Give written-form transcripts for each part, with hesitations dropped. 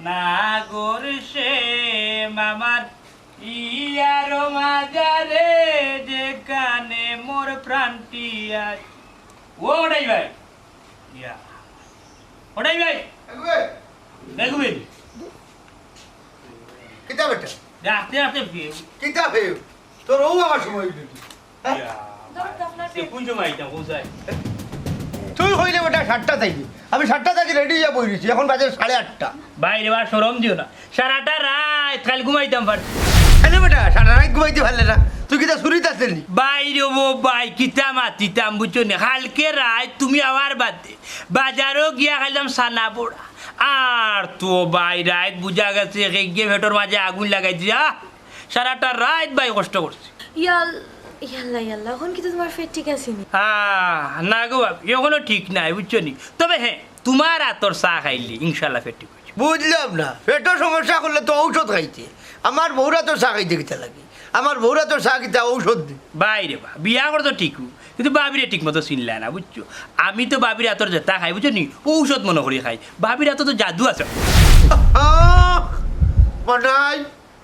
নাগর সে মামার ইয়ার মাজারে যেখানে মোর প্রাণটি আজ ওটাই ভাই ইয়া ওটাই ভাই দেখবেন কিতা বেটা আস্তে আস্তে কিতা ভেউ তোর ও আমার সময় দিবি কোন সময় আইতাম কোথায় তুই হইলে বেটা 7টা থাকি আমি 7টা থাকি রেডি হয়ে বইছি এখন বাজে 8:30 বাইরে বার সরম দিও না সারাটা রাত কাল ঘুমাইতাম পার কেন বেটা সারা রাত ঘুমাইতে পারলে না তুই কিতা শুনিতে আসলি বাইরে ও বাই কিতা মাতিতাম বুঝছো না কালকে রাত তুমি আমার বাদে বাজারও গিয়া খাইলাম সানা পোড়া আর তো বাই রাত বুঝা গেছে গিয়ে ভেটর মাঝে আগুন লাগাই দিয়া সারাটা রাত বাই কষ্ট করছে ইয়াল্লা ইয়াল্লা এখন কি তোমার পেট ঠিক আছে নি না গো এখনো ঠিক নাই বুঝছো নি তবে হ্যাঁ তোমার আতর চা খাইলি ইনশাল্লাহ পেট ঠিক হয়েছে বুঝলাম না পেটের সমস্যা করলে তো ঔষধ খাইছে আমার বউরা তো চা খাইতে কিতা লাগে আমার বউরা তো চা কিতা ঔষধ দি বাইরে বা বিয়া করে তো ঠিকু কিন্তু বাবিরে ঠিক মতো চিনলা না বুঝছো আমি তো বাবির আতর যেটা খাই বুঝছো নি ঔষধ মনে করি খাই বাবির আতর তো জাদু আছে মনাই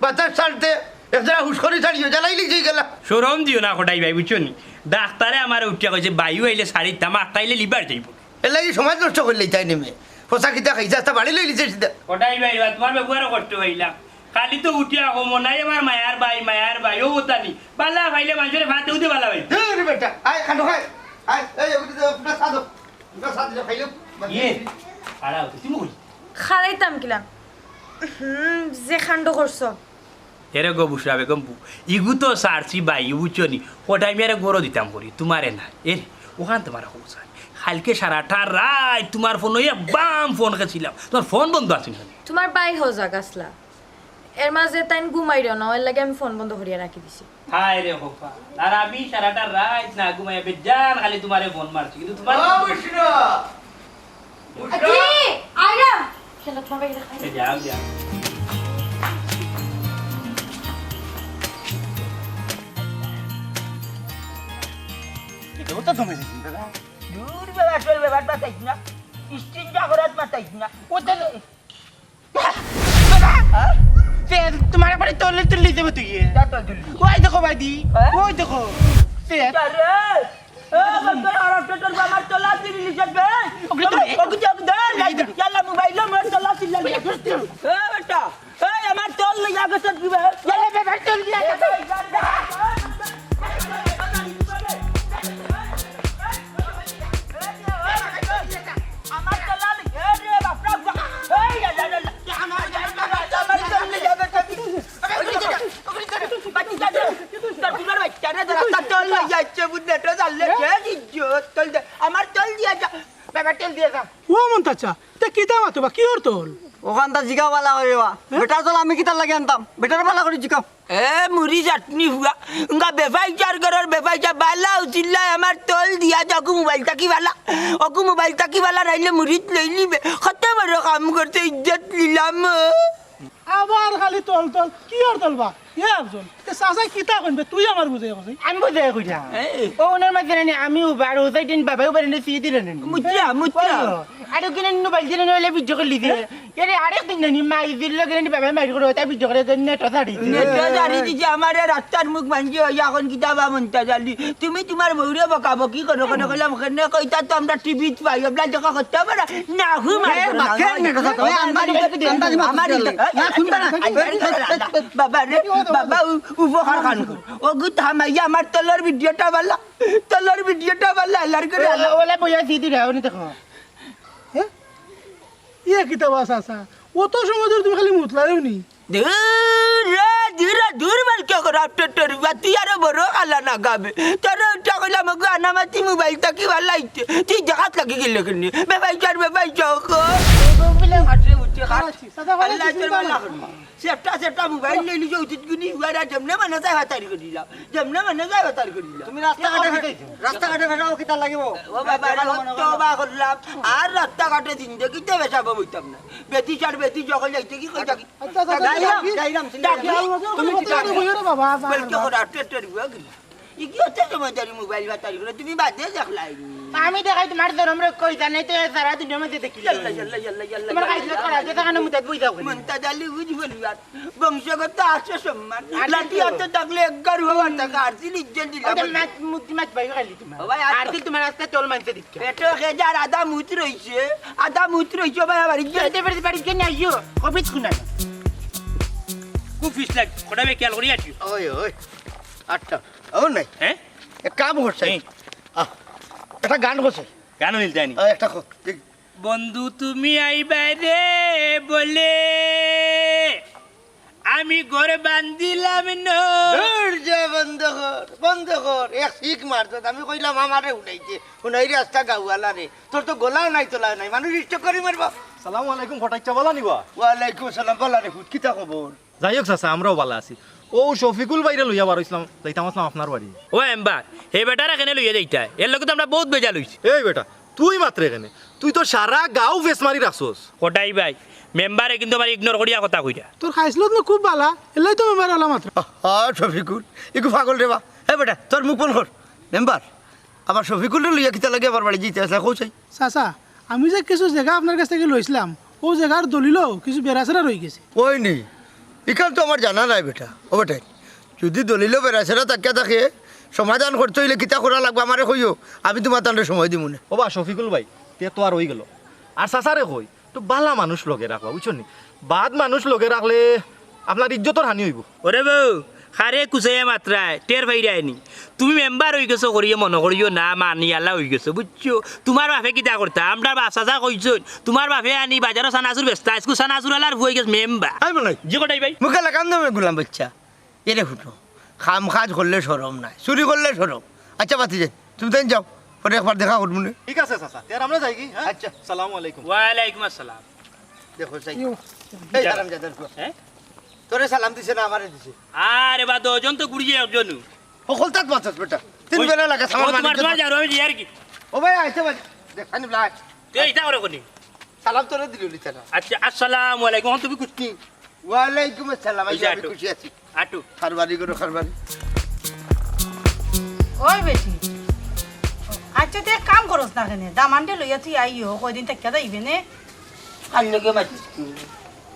বাতাস ছাড়তে একটা হুশ করে ছাড়িও জ্বালাইলি যেই গেলা সরম দিও না কোটাই ভাই বুঝছো নি ডাক্তারে আমার উঠিয়া কইছে বায়ু আইলে শাড়ির দাম 8টা আইলে লিবার যাইব এর লাগি সমাজ নষ্ট করলেই তাই নেমে পোষা কিতা খাইছে আস্তা বাড়ি লইলিছে সিধা কোটাই ভাই তোমার ব্যবহারও করতে হইলাম খালি তো উঠিয়া হমো নাই আমার মায়ার ভাই ও তানি বালা ভাইলে মানুষের ভাত উঠে বালা ভাই রে বেটা আয় খানো খাই আয় এই ওকে তো পুরা সাদো খাইলো ইয়ে আড়াও তুমি কই খারাইতাম কিলাম যে খান্ড করছো এরে গো বুসরা বেগম ইগু তো সারছি বাই বুঝছো নি ওটাই আমি আরে গরো দিতাম করি তোমারে না এর ওখান তোমার হোসাই কালকে সারাটা রাত তোমার ফোন হইয়া বাম ফোন খেছিলাম তোমার ফোন বন্ধ আছে না তোমার বাই হও যা গাছলা এর মাঝে তাইন ঘুমাইরো না এর লাগে আমি ফোন বন্ধ করিয়া রাখি দিছি হায় রে হোপা আর আমি সারাটা রাত না ঘুমাইয়া বেজান খালি তোমারে ফোন মারছি কিন্তু তোমার বুসরা আদি আইরা খেলা তোমার বাইরে খাই যাও যাও ওটা তুমি দাদা দূর ব্যাপার বাতাইছ না স্টিনটা করাত বাতাইছ না ওটা तुम्हारे बड़े तोले तुल्ली से तुझे ওই দেখো ভাইদি ওই দেখো আরে আমার টোটাল আমার তোলা দিলি যাবে ওকে যাক দে ইয়াল্লা মোবাইল আমার তোলা দিলি এ বেটা এই আমার তোল লাগা গেছে কি বে ইয়াল্লা বেটা তোল দিয়া আমার তোলা রে বাপরা এই আমার তোল লাগা বেটা তেল দিয়ে যা ও মন তাচা তে কি দাম আতো বা কি ওর তোল ওখানটা জিগাও বালা হইবা বেটা চল আমি কিতা লাগে আনতাম বেটার বালা করে জিগাও এ মুড়ি চাটনি হুয়া উনকা বেফাই চার করার বেফাই চা বালা উচিল্লা আমার তোল দিয়া যাকু মোবাইল তাকি বালা ওকু মোবাইল তাকি বালা রাইলে মুড়িত লইলিবে কত বড় কাম করতে ইজ্জত লিলাম আবার খালি তোল তোল কি ওর তোল বা এ আফজল তে সাসা কিতা কইবে তুই আমার বুঝাই কইছিস আমি বুঝাই কইছা ও ওনার মাঝে নে আমি উবার হইতাই দিন বাবা উবার নে সি দিলেন মুচ্চা আরে কিনে মোবাইল দিনে নইলে ভিডিও করে লিদি এরে আরেক দিন নি মাই দিলে কিনে বাবা মাই করে হইতাই ভিডিও করে নেট সাড়ি নেট জারি দিছে আমারে রাস্তার মুখ ভাঙ্গি হইয়া এখন কিতাবা মনতা জালি তুমি তোমার বউরে বকাবো কি করো কোন কইলাম কেনে কইতা তো আমরা টিভি পাই এবলা দেখা করতে পারা না হু মার আমার না শুনবা না বাবা রে বাবা উপহার খান ও গুত হামাইয়া আমার তলর ভিডিওটা বালা লার করে ওলা বইয়া দিদি রে উনি দেখো হ্যাঁ ইয়া কিতা বাস আসা ও তো সময় ধরে তুমি খালি মুতলাও নি দূর বল কে করা টোটর বাতি আর বড় আলা না গাবে তোর উঠা কইলা মগু আনামাতি মোবাইল তাকি বালাইতে তুই জাগাত লাগি গেল কেন বেবাই চক বলে হাটে উঠে হাট আল্লাহ তোর বালা সেটা মোবাইল লই লিজো উচিত গুনি হুয়ারা জমনে মানে যায় হাতারি করি দাও তুমি রাস্তা ঘাটে ফেরাও কিতা লাগিব ও বাবা তওবা করলাম আর রাস্তা ঘাটে জিন্দেগিতে বেশাবো বইতাম না বেটি যখন যাইতে কি কইতা কি যাইরাম তুমি কি করে বইরে বাবা বলকে করা টেটর ই কি হচ্ছে তোমার মোবাইল বাতারি করে তুমি বাদে দেখলাই আমি দেখাই তোমার ধরম রে কই জানে তো সারা দুনিয়ার মধ্যে দেখি ইয়াল্লা ইয়াল্লা ইয়াল্লা ইয়াল্লা তোমার কাইছিল করা আছে তখন মুদাত বই দাও মন্তাজালি বুঝ বলিবার বংশগত আছে সম্মান লাঠি হাতে থাকলে একগার হওয়ার টাকা আরসিল ইজ্জত দিলাম ওটা ম্যাচ মুক্তি ম্যাচ ভাই খালি তোমার ভাই, আর কি তোমার আজকে চল মানতে দিচ্ছ পেটো খেজার আদা মুত রইছে ভাই আমার ইজ্জত যেতে পারি বাড়ি কেন আইও অফিস কুনা খুব ফিস লাগ কোটাবে খেয়াল করি আছি ওই ওই আটটা ও নাই হ্যাঁ এক কাম করছে হ্যাঁ। একটা গান করছে কেন মিলতানি একটা বন্ধু তুমি আইবা রে বলে আমি ঘরে বান্ধিলাম না বন্ধ কর এক শিখ মারত আমি কইলাম আমারে উঠাইছে উনাই রাস্তা গাওয়ালা রে তোর তো গোলাও নাই তোলা নাই মানুষ ইষ্ট করি মারবা সালামু আলাইকুম ফটাইচা বলা নিবা ওয়ালাইকুম আসসালাম বলা রে ফুট কিতা খবর যাই হোক চাচা আমরাও ভালো আছি ও শফিকুল বাইরে লইয়া বার ইসলাম যাইতাম আসলাম আপনার বাড়ি ও এম্বার হে বেটারা কেন লইয়া যাইতা এর লোক তো আমরা বহুত বেজা লইছি এই বেটা তুই মাত্র এখানে তুই তো সারা গাঁও ফেস মারি রাখছস কোটাই ভাই মেম্বারে কিন্তু আমার ইগনোর করিয়া কথা কইরা তোর খাইছিল না খুব বালা এলাই তো মেম্বার আলা মাত্র শফিকুল একটু পাগল রে বা হে বেটা তোর মুখ বন্ধ কর মেম্বার আমার শফিকুল লইয়া কিতা লাগে আমার বাড়ি যেতে আসলে কৌচাই চাচা আমি যে কিছু জায়গা আপনার কাছ থেকে লইছিলাম ও জায়গার দলিল কিছু বেড়াচেরা রয়ে গেছে ওই নি এখান তো আমার জানা নাই বেটা ও বেটাই যদি দলিল বেড়াছেরা তাকে থাকে সমাধান করতে হইলে কিতা করা লাগবে আমারে কইও আমি তোমার তান্ডে সময় দিব না ও বা শফিকুল ভাই তে তো আর হয়ে গেল আর চাচারে কই তো বালা মানুষ লগে রাখবা বুঝছো নি বাদ মানুষ লগে রাখলে আপনার ইজ্জতর হানি হইব ওরে বউ খারে কুচাইয়া মাত্রায় টের ভাইরায়নি তুমি মেম্বার হয়ে গেছো করিয়ে মনে করিও না মানিয়ালা হয়ে গেছো বুঝছো তোমার বাপে কিতা করতা আমরা বাসা যা কইছো তোমার বাপে আনি বাজারও সানাচুর ব্যস্ত আজকু সানাচুর আলার হয়ে গেছে মেম্বার আমি মনে যে কটাই ভাই মুখে লাগাম না গুলাম বাচ্চা এরে ফুটো খাম কাজ করলে সরম নাই চুরি করলে সরম আচ্ছা বাতি যাই তুমি তাই যাও পরে একবার দেখা করবো না ঠিক আছে চাচা তে আর আমরা যাই কি হ্যাঁ আচ্ছা। সালামু আলাইকুম ওয়ালাইকুম আসসালাম দেখো চাই এই আরাম জাদার হ্যাঁ তোরে সালাম দিছে না আমারে দিছে আরে বা দুজন তো গুড়িয়ে একজন সকল তাত মাছস বেটা তিন বেলা লাগে তোমার সালাম তোমার যাও আমি আর কি ও ভাই আইছে ভাই দেখানি ব্লাড তুই এইটা করে কোনি সালাম তোরে দিল লিতা না আচ্ছা আসসালামু আলাইকুম তুমি কুস্তি ওয়ালাইকুম আসসালাম এই যে আমি আটু। খুশি আছি আটু খারবারি করো খারবারি ওই বেটি আচ্ছা তুই এক কাম করস না কেন দামানটে লইয়া তুই আইও কয়দিন থেকে যাইবে নে আর লগে মাতিস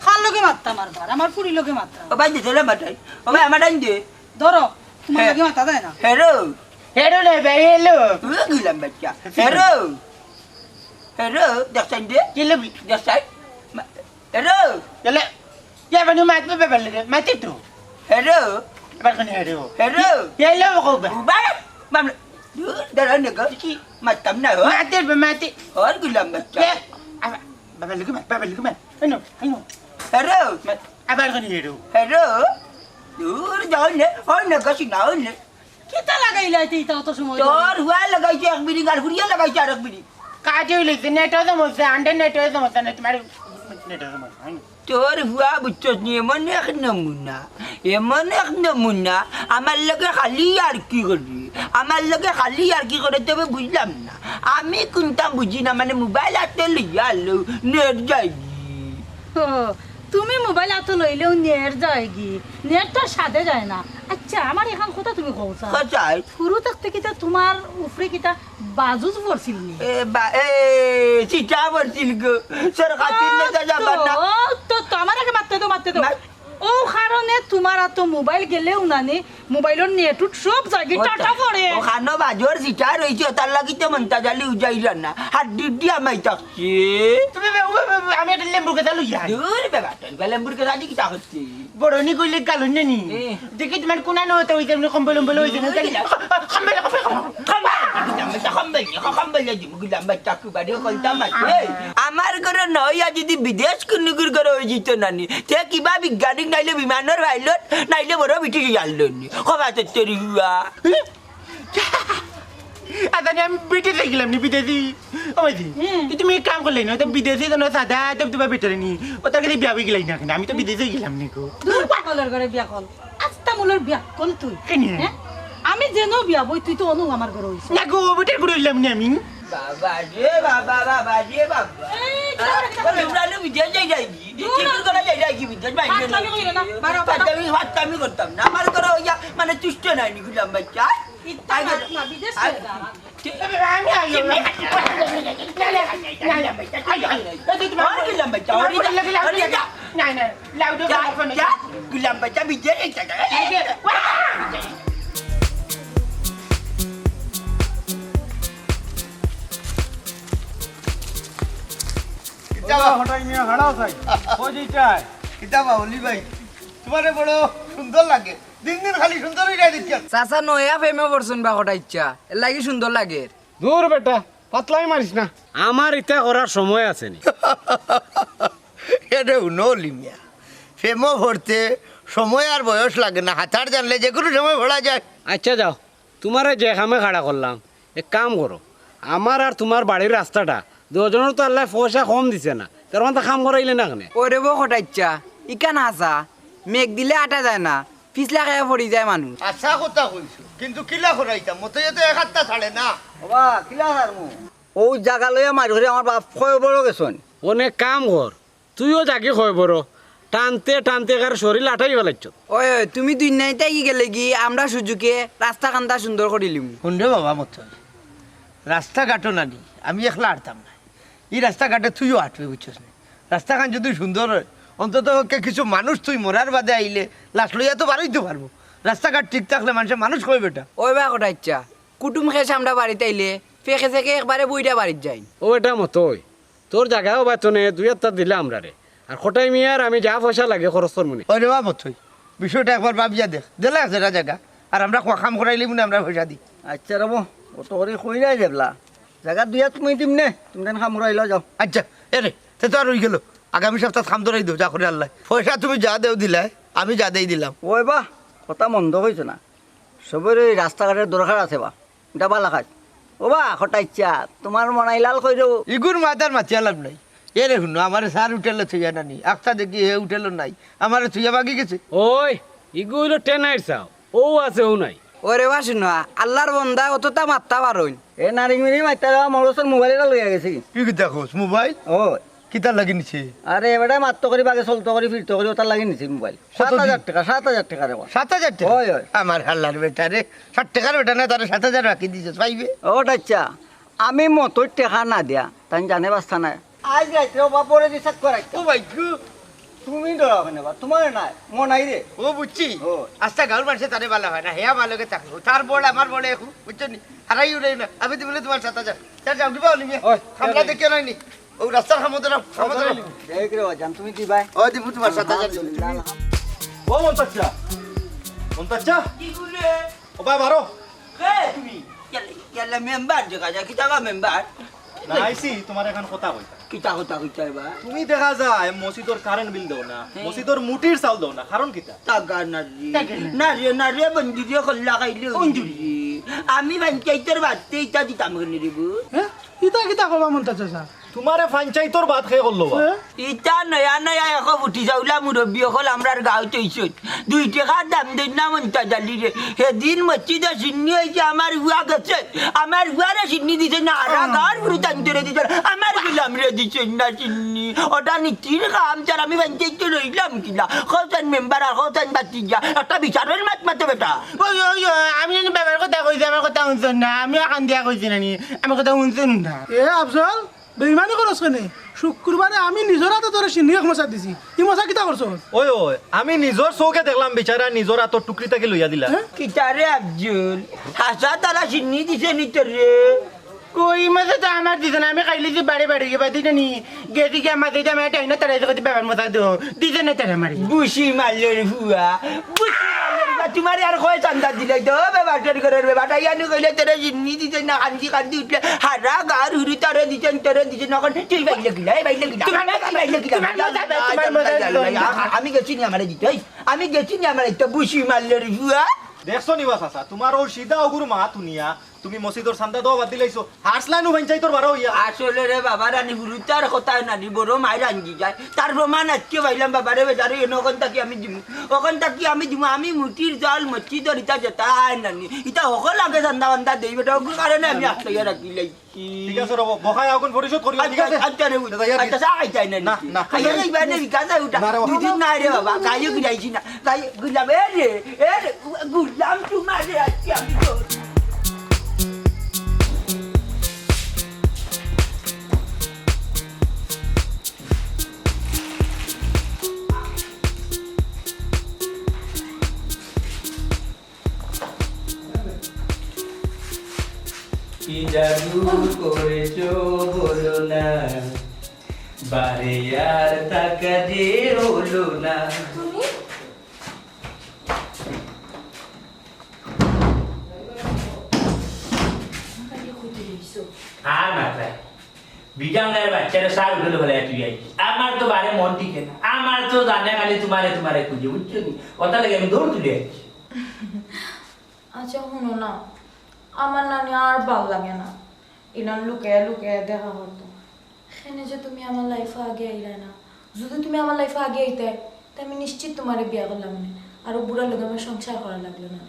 খার লগে মারতা মারবার আমার পুরি লগে মারতা ও ভাই দিলে মাতাই ও ভাই আমার ডাইন দে ধরো তোমার হ্যাঁ। লগে মারতা দেয় না হেরো হেডো রে ভাই হেলো গুলাম বাচ্চা হেরো হেরো দেখছেন দে কি লবি দেখছেন হেরো গেলে ইয়া বানু মাত বে বেলে মাতি তো হেরো এবার কোন হেডো হেরো হেলো কবে বাবা মামলা দাঁড়ান না কি মাতাম না মাতি বে মাতি আর গুলাম বাচ্চা কে বাবা লগে মাত হেনো হেনো হেরো আবার কোন হেডো হেরো দূর যাও নে হয় না গাছি না হয় না কিতা লাগাইলাই তুই তা অত সময় তোর হুয়া লাগাইছে এক বিড়ি আর হুড়িয়া লাগাইছে আর এক বিড়ি কাজে হইলে নেটও সমস্যা আন্ডার নেটও সমস্যা না তোমার নেটও সমস্যা তোর হুয়া বুঝছস নি এমন এক নমুনা আমার লগে খালি আর কি করবি আমার লগে খালি আর কি করে তবে বুঝলাম না আমি কোনটা বুঝি না মানে মোবাইল হাতে লইয়া আলো নেট যাইবি তুমি মোবাইল হাতে লইলেও নেট যায় কি নেট তো সাথে যায় না আচ্ছা আমার এখন কথা তুমি কওছা সচাই শুরু থাকতে কিতা তোমার উপরে কিতা বাজুজ পড়ছিল নি চিঠা পড়ছিল গো সরকার তিনটা যাবার না তো আমার আগে মারতে তো ও কারণে তোমার তো মোবাইল গেলেও না নে মোবাইলের নেটুট সব জায়গায় টাটা করে ওখানে বাজর চিঠা রয়েছে তার লাগিতে মনটা জালি উজাইল না হাত ডিউটি আমাই থাকছে তুমি আমি একটা লেম্বু কথা লইয়া দূর বেবাটা বেলেম্বুর কে জানি কি তা হচ্ছে বড়নি কইলে গালুন নি দেখি তোমার কোনা নতে হইতে কম্বল কম্বল হইতে না আমার ঘরে নয় যদি বিদেশ কুনুগুর ঘরে হয়ে যেত নানি তে কিবা বিজ্ঞানিক নাইলে বিমানের পাইলট নাইলে বড় বিটি জানলি কবা তরি হুয়া আদানি আমি বিদেশে গেলাম নি বিদেশি ও মাইদি তুমি এক কাম করলে না তো বিদেশি জানো সাদা তো তোমার বেটারে নি ও তার কাছে বিয়া হয়ে গেলাই না আমি তো বিদেশে গেলাম নি গো দূর পাগলের ঘরে বিয়া কল আস্তা মুলের বিয়া কল তুই কেনি? হ্যাঁ? আমি যেন বিয়া বই তুই তো অনু আমার ঘরে হইছ না গো বেটার করে হইলাম নি আমি বাবা রে বাবা বাবা রে বাবা উড়ালে বিদেশ যাই যাইকি টিকিট করা যাই যাইকি বিদেশ বাইরে ফাটলামি কইরো না, বারো, ফাটলামি করতাম না আমার ঘরে হইয়া মানে তুষ্ট নাই নি গুলাম বাচ্চা ইত্তা না বিদেশ আমি আইও না গুলাম বাচ্চা বিজয় কিতাবা অলি ভাই তোমারে বড় সুন্দর লাগে দিন দিন খালি সুন্দরই যাই দিচ্ছেন চাচা নয়া ফেমে পড়ছুন বা কটা ইচ্ছা এর লাগি সুন্দর লাগে দূর বেটা পাতলাই মারিস না আমার ইটা করার সময় আছে নি এটা উনো লিমিয়া ফেমো ভরতে সময় আর বয়স লাগে না হাতার জানলে যে কোনো সময় ভরা যায় আচ্ছা যাও তোমারে যে খামে খাড়া করলাম এক কাম করো আমার আর তোমার বাড়ির রাস্তাটা দুজনের তো আল্লাহ পয়সা কম দিছে না তার মানে কাম করাইলে না কেন ওরে বো কটা ইচ্ছা ইকান হাসা মেঘ দিলে আটা যায় না পিছলা খায় পড়ি যায় মানুষ আশা কথা কইছো কিন্তু কিলা করাইতাম মতো যেতে এক হাতটা ছাড়ে না বাবা কিলা সারমু ও জায়গা লইয়া মারি ধরে আমার বাপ কয় বড় গেছন অনেক কাম কর তুইও জাগি হয় বড় টানতে টানতে কার শরীর আটাই বেলাচ্ছ ওই ওই তুমি দুই নাইতে কি গেলে কি আমরা সুযোগে রাস্তা কান্দা সুন্দর করিলিম শুনরে বাবা মতো রাস্তাঘাটও নানি আমি একলা আটতাম না এই রাস্তাঘাটে তুইও আটবে বুঝছিস না রাস্তাঘাট যদি সুন্দর হয় অন্তত কিছু মানুষ তুই মরার বাদে আইলে লাশ লইয়া তো বাড়াইতে পারবো রাস্তাঘাট ঠিক থাকলে মানুষের মানুষ কই বেটা ওই বা কটা ইচ্ছা কুটুম খেয়ে আমরা বাড়িতে আইলে ফেঁকে থেকে একবারে বইটা বাড়ির যাই ও এটা মতোই তোর জায়গাও বাতনে দুই একটা দিলে আমরা রে আর খোটাই মিয়ার আমি যা পয়সা লাগে খরচ তোর মনে ওরে বাবা মতোই বিষয়টা একবার ভাবিয়া দেখ দিলে আছে জায়গা আর আমরা কাম করাইলে মনে আমরা পয়সা দিই আচ্ছা রব অত করে কই নাই যাবলা জায়গা দুইয়া তুমি দিম নে তুমি দেন খাম রাইলা যাও আচ্ছা এরে সে তো আর রই গেল আগামী সপ্তাহ খাম ধরাই দেও যা করে আল্লাহ পয়সা তুমি যা দেও দিলাই আমি যা দেই দিলাম ওই বা কথা মন্দ হয়েছে না সবের এই রাস্তাঘাটের দরকার আছে বা এটা বালা কাজ ও বা হঠাৎ ইচ্ছা তোমার মনাই লাল কই দেবো ইগুর মাতার মাতিয়া লাভ নাই এরে শুনো আমার সার উঠেলে থুইয়া নানি আখতা দেখি হে উঠেলো নাই আমার থুইয়া বাগি গেছে ওই ইগুলো টেনাইট চাও ও আছে ও নাই ওরে বা শুনো আল্লাহর বন্দা অতটা মাত্তা পারইন এ নারী মিনি মাইতা মরসর মোবাইলটা লইয়া গেছে কি দেখো মোবাইল ও কিতা লাগি নিছে আরে এবারে মাত্র করে বাগে চলতো করে ফিরতো করে ওটা লাগি নিছে মোবাইল 7,000 টাকা 7,000 রে 7,000 টাকা ওই ওই আমার হাল্লার বেটা রে 60 টাকার বেটা না তার 7,000 রাখি দিছে পাইবে ওটা আচ্ছা আমি মতোর টাকা না দিয়া তাই জানে বাস্তা নাই আজ রাত্রে বাপরে দিছাত করাইতো ও ভাই গো তুমি ডরা কেন বা তোমার নাই মনাই রে ও বুঝছি ও। আস্তা গাঁর মানুষে তারে ভালো হয় না হেয়া ভালোকে থাকলো তার বড় আমার বড় এখন বুঝছো নি হারাই উড়ে না আমি তো বলে তোমার 7,000 তার যাও দিবা নিয়ে ওই, খামলা দেখে নয় নি ও রাস্তার খামোদরা খামোদরা দেখ রে জান তুমি কি ভাই ও দিবু তোমার 7,000 ও মন্তাচ্চা মন্তাচ্চা ও ভাই বারো তুমি কেলা মেম্বার জায়গা যা কি টাকা মেম্বার না আইসি তোমার এখন কথা কইতা কিতা কথা কইতা বা তুমি দেখা যায় মসজিদর কারেন্ট বিল দাও না মসজিদর মুটির চাল দাও না কারণ কিতা টাকা না রে বন্ধু যে খল্লা খাইলে আমি পঞ্চায়েতের বাড়তে ইটা দিতাম কেন রে বু হ্যাঁ ইতা কিতা করবা মন চাচা তোমারে পঞ্চায়েতর বাদ খেয়ে করলো বা ইটা নয়া নয়া এক উঠি যাওলা মুরব্বী হল আমরার গাঁও তৈছত 2 টাকার দাম দেন না মনটা জালি রে সেদিন মসজিদে সিন্নি হয়েছে আমার হুয়া গেছে আমার হুয়ারে সিন্নি দিছে না আর গাঁর পুরো তান্তরে দিছে আমার গুলাম রে দিছে না সিন্নি ওটা নিতির কাম চার আমি পঞ্চায়েতে রইলাম কিনা খোসান মেম্বার আর খোসান বাতি যা একটা বিচারের মাত মাতে বেটা ওই ওই আমি জানি বাবার কথা কইছি আমার কথা শুনছেন না আমি কান দিয়া কইছি নানি আমার কথা শুনছেন না এ আফজল বেইমানি করছ কেনে শুক্রবারে আমি নিজর হাতে তোরে সিন্নিয়ে মশা দিছি ই মশা কিতা করছ ওই ওই আমি নিজর চৌকে দেখলাম বিচারা নিজর হাতর টুকরি তাকে লইয়া দিলা কিতারে আফজল হাসা তারা সিন্নি দিছে নিতে রে কই মাঝে তো আমার দিছে না আমি খাইলি যে বাড়ি বাড়ি গিয়ে দিতে নি গেছি কি আমার দিতে আমি টাইম না তারা যদি বাবার মশা দিও দিতে না তারা মারি বুসি মারলের হুয়া বুসি মারলের হুয়া তোমার আর কয় চান্দা দিলে তো বেবাটার ঘরের বেবাটা ইয়ানি কইলে তোরা জিন্নি দিছে না কান্দি কান্দি উঠলে হারা গার হুরি তারে দিছেন এখন তুই বাইলে গিলা বাইলে গিলা বাইলে গিলা আমি গেছি নি আমার দিতে আমি গেছি নি আমার দিতে বুসি মারলের হুয়া দেখছো নিবা চাচা তোমার ওর সিধা অগুর মা তুনিয়া তুমি মসজিদর চান্দা দাও বাদ দিলাইছো হাসলাইনু পঞ্চায়েতর বারো হইয়া আসলে রে বাবা রানি গুরু তার কথা নানি বড় মায়ের আনজি যায় তার প্রমাণ আজকে পাইলাম বাবা রে বেচারে ওখান থাকি আমি দিমু ওখান থাকি আমি দিমু আমি মুটির জাল মসজিদর ইটা যেতাই নানি ইটা সকল আগে চান্দা বান্দা দেই বেটা ওগুলো কারণে আমি আটলাইয়া রাখি লাইছি ঠিক আছে রব বহাই আগুন পরিশোধ করি ঠিক আছে আচ্ছা রে আচ্ছা সাই চাই না না, না, খাইয়া যাইবা নে বিকাশা উঠা না রে বাবা। দুদিন নাই রে বাবা গাইও গিলাইছি না গাই গুলাম এ রে গুলাম তোমার আজকে আমি করেছো বলো না বারে আর টাকা যে হলো না তুমি আর মাত্রা বিজাঙ্গার বাচ্চারা সার উঠে বলে তুই আইছিস আমার তো বারে মন টিকে না আমার তো জানে খালি তোমারে খুঁজে বুঝছো নি কথা লাগে আমি দৌড় তুলে আইছি আচ্ছা শুনো না আমার নানি আর ভাল লাগে না ইনার লুকায় লুকায় দেখা হতো এখানে যে তুমি আমার লাইফে আগে আইলে না যদি তুমি আমার লাইফে আগে আইতে তা আমি নিশ্চিত তোমার বিয়া করলাম না আর বুড়া লোক আমার সংসার করা লাগলো না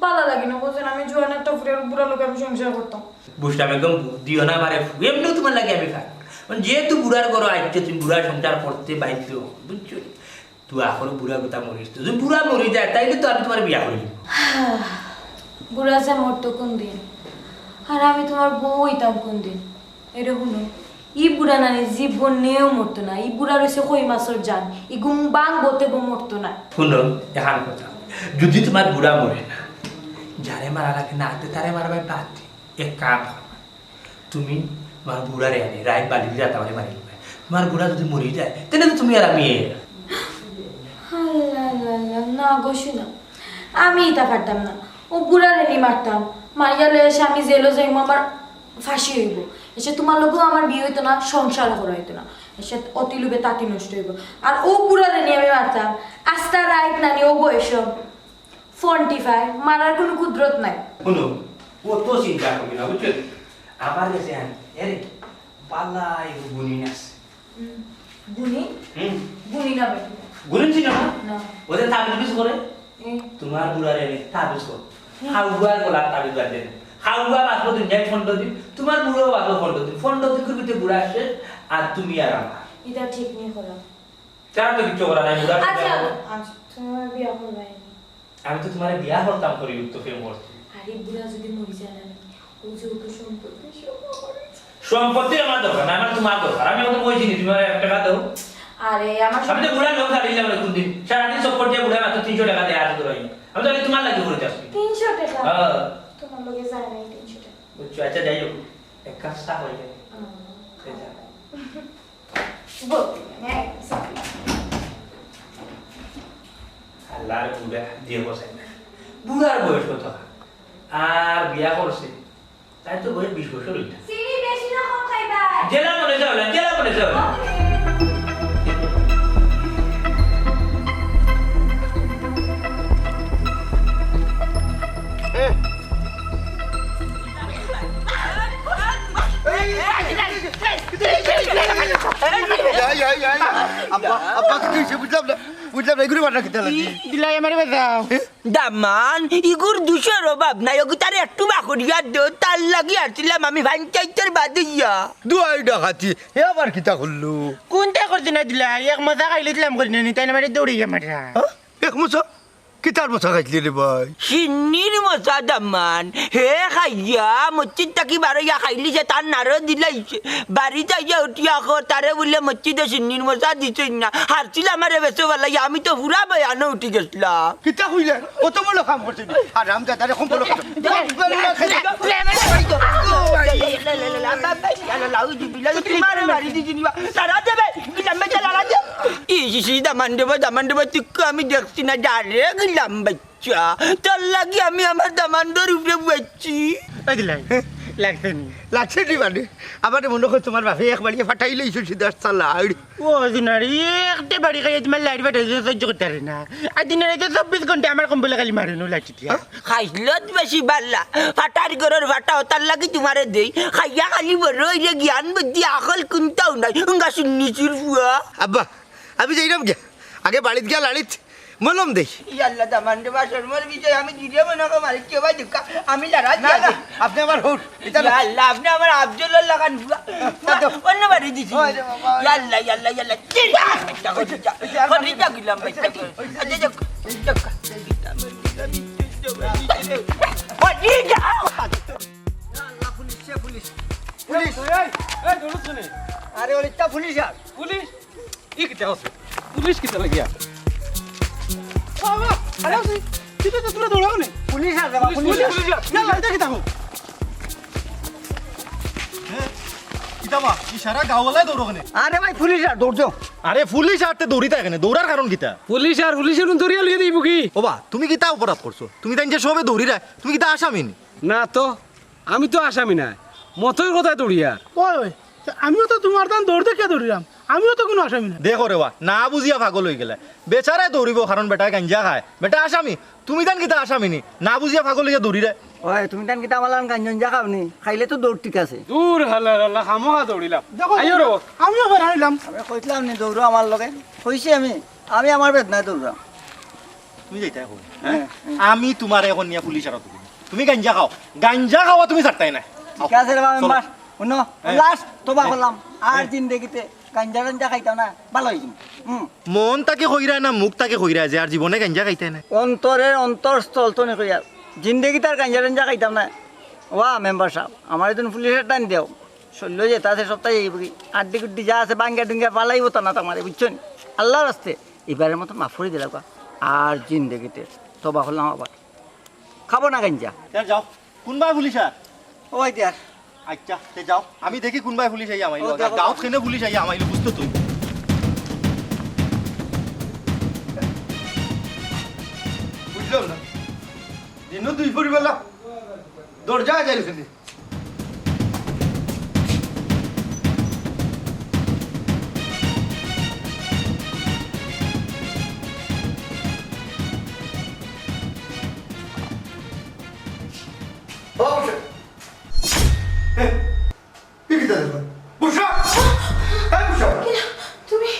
ভালো লাগে না বলছেন আমি জোয়ান একটা ফুরে বুড়া লোক আমি সংসার করতাম বুঝলাম একদম দিও না মারে এমনিও তোমার লাগে আমি খাই যেহেতু বুড়ার করো আইছো তুমি বুড়ার সংসার করতে বাধ্য বুঝছো তুই এখনো বুড়া কথা মরিস তো যদি বুড়া মরি যায় তাইলে তো আমি তোমার বিয়া করি বুড়া যে মরতো কোন দিন আর আমি তোমার বউ হইতাম কোন দিন এটা শুনো ই বুড়া নানি জীবন নিয়েও মরতো না ই বুড়া রয়েছে কই মাছর জান ই গুম বাং বতে বো মরতো না শুনো এখান কথা যদি তোমার বুড়া মরে না যারে মারা লাগে না তারে মারবাই বাদ দি এক কাম তুমি তোমার বুড়ারে আনি রায় বালি যা তাহলে মারি তোমার বুড়া যদি মরি যায় তাহলে তো তুমি আর আমি না গোসু না আমি এটা পারতাম না ও বুড়া রেনি মারতাম মারিয়ালে এসে আমি জেলও যাইম আমার ফাঁসি হইব এসে তোমার লোকও আমার বিয়ে হইতো না সংসারও করা হইতো না এসে অতি লোভে তাঁতি নষ্ট হইব আর ও বুড়া রেনি আমি মারতাম আস্তা রাইট নানি ও বয়স 45 মারার কোনো কুদরত নাই শুনো ও তো চিন্তা করবি না বুঝছো আমার কাছে আনি এরে পাল্লাই গুনি আছে গুনি গুনি না বেটি গুনি ছিল না না ওদের তাবিজ করে তোমার বুড়ারে আনি তাবিজ কর হাউয়া গলা তাবিজ বাদ দেন হাউয়া বাসবো তুমি যাই ফন্ড দিন তোমার বুড়ো বাসবো ফন্ড দিন করবি বুড়া আসে আর তুমি আর আমার এটা ঠিক নিয়ে করা কারণ তো কিছু করা নাই বুড়া আচ্ছা আচ্ছা তোমার বিয়া করবে আমি তো তোমার বিয়া করতাম করি তো ফেম করছি আরে বুড়া যদি মরে যায় না ও যে ওকে সম্পত্তি আমার দরকার না আমার তোমার দরকার আমি তো বলছি নি তুমি একটা টাকা দাও আরে আমার আমি তো বুড়া লোক ছাড়িলাম না কোনদিন সারাদিন সব করতে বুড়া মাত্র 300 টাকা দেয় আর তো রই আমি তো তোমার লাগি করে আসছি 300 টাকা হ্যাঁ তোমার লগে যায় না 300 টাকা বুঝছো আচ্ছা যাই হোক এক কাজ তা হয়ে যায় আল্লাহর বুড়া দিয়ে বসাই না বুড়ার বয়স কত আর বিয়া করছে তাই তো বয়স 20 বছর হইতা সিনি বেশি না কম খাইবা জেলা মনে যাও না জেলা মনে যাও না দামান ইগুর দুশোর অভাব নাই ওগু তার একটু বাকরিয়া দো তার লাগি আসছিলাম আমি ভাঞ্চাইতের বাদে ইয়া দুয়াই ডাকাতি হে আবার কিতা করলো কোনটা করতে না দিলা এক মজা খাইলে দিলাম করি নি তাই না মারি দৌড়ি গে মারা এক মুসা কিতার বসা খাইলি রে ভাই সিন্নির মশা দামান হে খাইয়া মসজিদ তাকি বারইয়া খাইলি যে তার নারো দিলাইছে বাড়ি যাইয়া উঠিয়া আখো তারে বললে মসজিদে সিন্নির মশা দিছে না হারছিল আমারে বেসো বলাই আমি তো পুরা বয়ানো উঠি গেছিলাম কিতা হইলে কত বড় কাম করছিস আর রাম দাদারে কম বড় দামান দেব তুই আমি দেখছি না ডারে গেলাম বাচ্চা তোর লাগি আমি আমার দামান্ডর উপরে বসছি দিলাই লাগছে নি লাগছে নি মানে আমার মনে হয় তোমার বাপে একবার ফাটাই লইছো সিধা সালাড ও দিনারি একটা বাড়ি খাই তোমার লাইট বাটে সহ্য করতে পারে না আর দিনারি তো 24 ঘন্টা আমার কম্বলে খালি মারেনো লাগছে দিয়া খাইলত বেশি বাল্লা ফাটার গরর ফাটা তার লাগি তোমারে দেই খাইয়া খালি বড় রে জ্ঞান বুদ্ধি আকল কোনটাও নাই উঙ্গা শুনিছির ফুয়া আব্বা আমি যাইলাম গে আগে বাড়িতে গিয়া লাড়িত মলম দেই ইয়াল্লা দামান্ডে বাসর মোর বিজয় আমি জিরে মনে মারি কেউ ভাই দুকা আমি লড়া না না আপনি আমার হুট এটা ইয়াল্লা আপনি আমার আব্দুল লাগান ফুয়া অন্য বাড়ি দিছি ইয়াল্লা ইয়াল্লা ইয়াল্লা চিরা খরিটা গিলাম ভাই আচ্ছা যাক আরে ওলিটা পুলিশ আর পুলিশ ই কিতা আছে পুলিশ কিতা লাগিয়া বাবা আরে তুই তো তোরা দৌড়াও নে পুলিশ আর যাবা পুলিশ না লাইটা কি থাকো কিতাবা ইশারা গাওয়ালায় দৌড়ো কেনে আরে ভাই পুলিশ আর দৌড়ছো আরে পুলিশ আরতে দৌড়িতা কেনে দৌড়ার কারণ কিতা পুলিশের ধরিয়া লিয়ে দিব কি ওবা তুমি কিতা অপরাধ করছো তুমি তাই যে সবে দৌড়ি রায় তুমি কিতা আসামি নি না তো আমি তো আসামি না মতই কোথায় দৌড়িয়া ওই ওই আমিও তো তোমার দান দৌড় দেখে দৌড়িলাম আমিও তো কোনো আসামি না দেখো রে বা না বুঝিয়া পাগল হয়ে গেলে বেচারায় দৌড়িব কারণ বেটায় গাঞ্জা খায় বেটা আসামি তুমি তান কিতা আসামি নি না বুঝিয়া পাগল হইয়া দৌড়ি রে ওই তুমি তান কিতা আমার গাঞ্জন যা খাওনি খাইলে তো দৌড় ঠিক আছে দূর হাল্লা খামোহা দৌড়িলাম দেখো আইও রে আমিও ফের হারিলাম আমি কইছিলাম নি দৌড়ো আমার লগে কইছি আমি আমার বেদনায় দৌড়াম তুমি যাইতা এখন হ্যাঁ আমি তোমার এখন নিয়া পুলিশ আর তুমি গাঞ্জা খাওয়া তুমি ছাড়তাই না ঠিক আছে রে বাবা মাস শুনো লাস্ট তোবা করলাম আর জিন্দেগিতে গাঞ্জা টাঞ্জা খাইতাম না ভালো হয়েছি মন তাকে কইরায় না মুখ তাকে কইরায় যে আর জীবনে গাঞ্জা খাইতাই না অন্তরের অন্তরস্থল তো নেই আর জিন্দেগিতে আর গাঞ্জা টাঞ্জা খাইতাম না ওয়া মেম্বার সাহেব আমার একজন পুলিশের টান দেও শৈল্য যেতে আছে সপ্তাহে যাইব কি আড্ডি গুড্ডি যা আছে বাঙ্গা ডুঙ্গা পালাইব তা না তোমার বুঝছো নি আল্লাহর রাস্তে এবারের মতো মাফ করে দিলাম আর জিন্দেগিতে তোবা করলাম আবার খাবো না গাঞ্জা যাও কোনবাই পুলিশ আর ওই দেখ আচ্ছা তে যাও আমি দেখি কোনবাই পুলিশ আইয়া আমাইলো ও, দেখো। গাঁৱত কেনে পুলিশ আইয়া আমাইলো বুঝতো তুই বুঝলাম না দিনও দুই পরিবেলা দরজা যাই ওখানে তুমি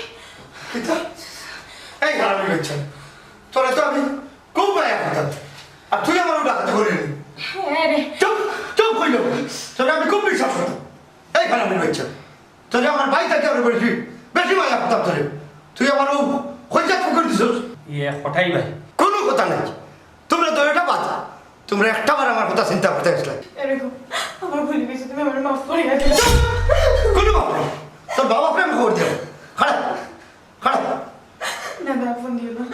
এই খারাপ হয়েছে তোরা তো আমি খুব মায়া করতাম আর তুই আমার ডাকাতে করিনি হ্যাঁ রে চুপ চুপ কইল তোরা আমি খুব বিশ্বাস করতাম এই খারাপ হয়েছে তোরা আমার ভাই থাকে আরো বেশি বেশি মায়া করতাম তোরে তুই আমার হইতে ফুকর দিছিস হঠাই ভাই কোনো কথা নাই তোমরা তো এটা বাধা তোমরা একটাবার আমার কথা চিন্তা করতে আসলে এরকম আমার ভুল গেছে তুমি আমার মাফ করে দিও কোনো বাপ নেই তোর বাবা প্রেম খবর দেব খারাপ খারাপ না না ফোন দিও না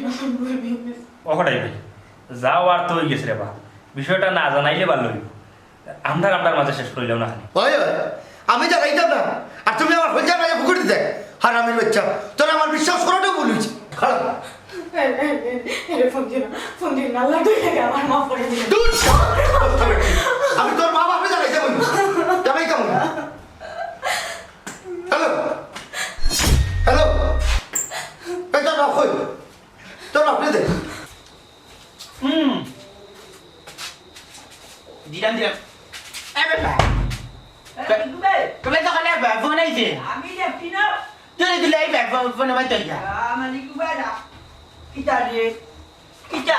আমার ভুল গেছে হঠাই ভাই যাও আর তো হয়ে গেছে রে বা বিষয়টা না জানাইলে ভালো হইব আমরার মাঝে শেষ করিলাম না খালি হয় আমি যা গাইতাম না আর তুমি আমার হইতে না পুকুর দিতে হারামির বাচ্চা তোরা আমার বিশ্বাস করাটাও বলেছি খারাপ ফোন দিও না আল্লাহ তুই আমার মাফ করে দিও দূর! আমি তোর মা বাপরে জানাইতে বলবো জানাই কেমন হ্যালো হ্যালো এটা রাখ তোর আপনি দেখ দিলাম তুমি তো খালি ফোন আইছে আমি দেখছি না তুই দিলে এই ফোন আমার তো যা মানে কি বেড়া কিটা রে কিটা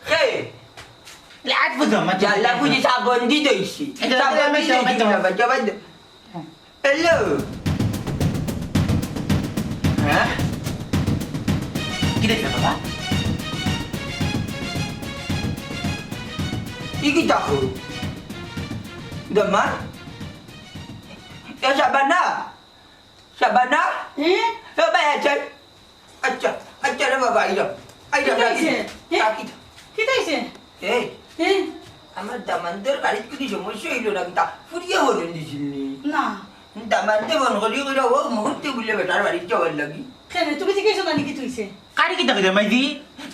হে লাট বুঝো মা জাল্লা বুঝি সাবন্দি দইছি সাবন্দি দইছি না বাচ্চা বাচ্চা হ্যালো হ্যাঁ কি দেখছ বাবা iki tahu Demar ya Sabana Sabana ya bayar cek acha acha na baba ida aida lagi sakit কি তাইছে eh আমার দামানদের গাড়ি কি সমস্যা হইল না তা ফুরিয়ে হলো দিছিনি না দামানতে বন করি কইরা ও মুহূর্তে বলে বেটার বাড়ি যাওয়ার লাগি কেন তুমি জিজ্ঞেস না নাকি তুইছে কারি কি দেখছ মাইজি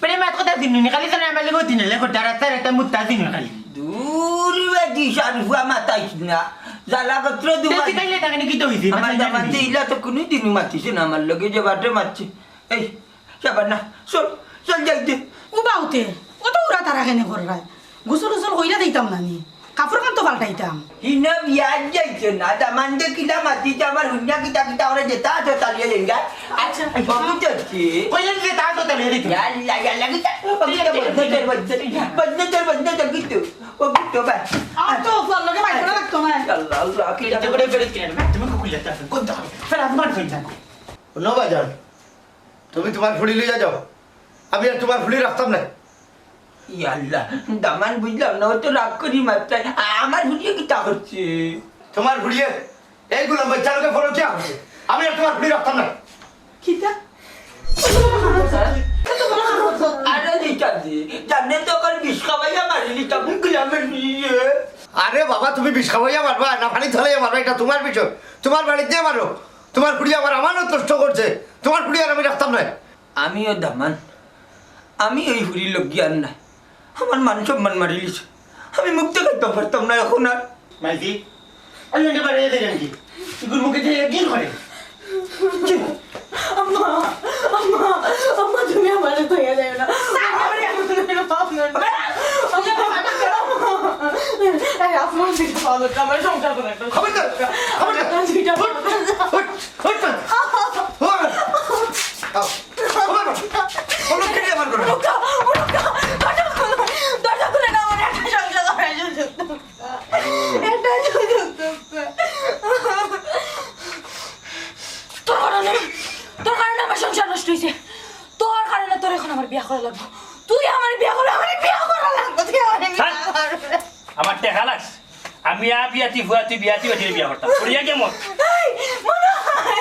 পরে মাত কথা দিননি খালি sana আমলে গতি না লেখো তারা তারা তা মুত্তা দিন খালি দূর বেদি শারফা মাতাইছ না জালা পত্র দুমা তুই কাইলে তাকে কি তো হইছে আমার দামানতে ইলা তো কোনো দিন মাতিছে না আমার লগে যে বাটে মারছে এই সাবানা চল চল যাইতে উবাউতে অত উড়া তারা কেন কররা গোসল গোসল কইরা দিতাম নানি কাপড় কান তো পাল্টাইতাম হিনা বিয়ার যাইছে না দামানতে কিলা মাতিছে আমার হুন্না কিটা কিটা ওরা যেতা আছে তালিয়ে লেঙ্গা আচ্ছা বাবু যাচ্ছে কইলেন যে তা তো তাহলে দিত ইয়াল্লা ইয়াল্লা কিটা বন্ধ কিটো ও কিটো বা আর তো ফল লগে বাইক করা লাগতো না আল্লাহ আল্লাহ কিটা এটা করে ফেরত কিনে না তুমি কইলে তা কোন দাও ফের আজমান হই যা শোনো বাজান তুমি তোমার ফুড়ি লিয়ে যাও আমি আর তোমার ফুড়ি রাখতাম না ইয়াল্লা দামান বুঝলাম না ও তো রাগ করি মাত্রায় আমার হুনিয়ে কিটা হচ্ছে তোমার ফুড়িয়ে এইগুলো বাচ্চাকে ফলো কে আছে আমি আর তোমার ফুড়ি রাখতাম না কিতা এত বড় খারাপ আরে নিতাজি জানেন তো করে বিষ খাওয়াইয়া মারি নিতাম গ্রামের নিয়ে আরে বাবা তুমি বিষ খাওয়াইয়া মারবা না পানি ধরাইয়া মারবা এটা তোমার বিষয় তোমার বাড়িতে মারো তোমার কুড়ি আমার আমানত নষ্ট করছে তোমার কুড়ি আর আমি রাখতাম না আমিও দামান আমি এই হুড়ির লোক জ্ঞান নাই আমার মান সম্মান মারি লিছে আমি মুক্ত করতে পারতাম না এখন আর মাইজি আমি এনে বাড়ি যেতে জানি তুই মুখে যে গিল করে আম্মা আম্মা আম্মা তুমি আমার তো হয়ে যাবে না আপনার দিকে ভালো আমার সংসার করে একটা খবরদার দরজা খুলে না আমার একটা সংসার করার সুযোগ একটা সুযোগ তোর কারণে আমার সংসার নষ্ট হয়েছে তোর কারণে তোর এখন আমার বিয়া করা লাগবে তুই আমার বিয়া করে আমার বিয়া করা লাগবে তুই আমার বিয়া করবে আমার টেকা লাগছে আমি বিয়াতি ফুয়াতি বিয়াতি বিয়া করতাম করিয়া কেমন মনে হয়